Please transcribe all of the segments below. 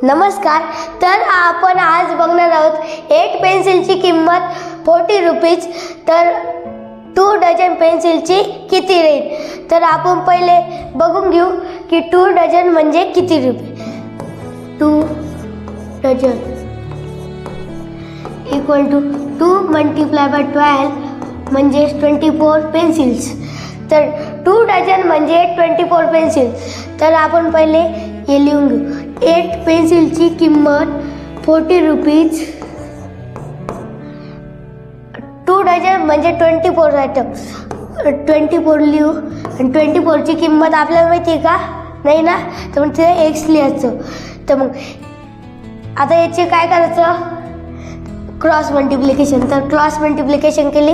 नमस्कार. तर आपण आज बघणार आहोत 8 पेन्सिलची किंमत 40 रुपीज. तर 2 डझन पेन्सिलची किती राहील. तर आपण पहिले बघून घेऊ की 2 डझन म्हणजे किती रुपये. 2 dozen equal to 2 multiply by 12 म्हणजे 24 पेन्सिल्स. तर 2 डझन म्हणजे 24 पेन्सिल. तर आपण पहिले हे लिहून घेऊ. 8 पेन्सिलची किंमत 40 रुपीज. 2 डझन म्हणजे 24 आयटम. 24 लिहू आणि 24ची किंमत आपल्याला माहिती आहे का? नाही ना. तर मग तिथे एक्स लिहायचं. तर मग आता याचे काय करायचं? Cross multiplication. तर क्रॉस मल्टिप्लिकेशन केली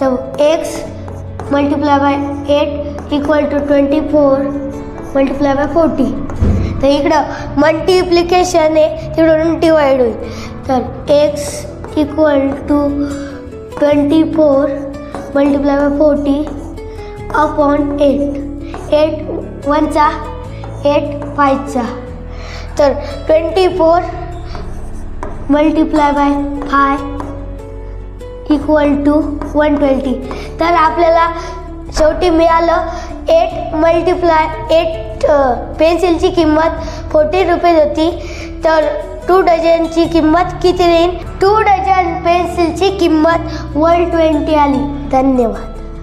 तर x multiply by 8 equal to 24 multiply by 40. तर इकडं मल्टिप्लिकेशन आहे तिकडून डिवाइड होईल. तर x equal to 24 multiply by 40 upon 8. 8 1चा 8 5चा. तर 24 मल्टिप्लाय बाय 5 इक्वल टू 120. तर आपल्याला शेवटी मिळालं 8 पेन्सिलची किंमत 40 रुपये होती. तर 2 डझनची किंमत किती राहील? 2 डझन पेन्सिलची किंमत 120 आली. धन्यवाद.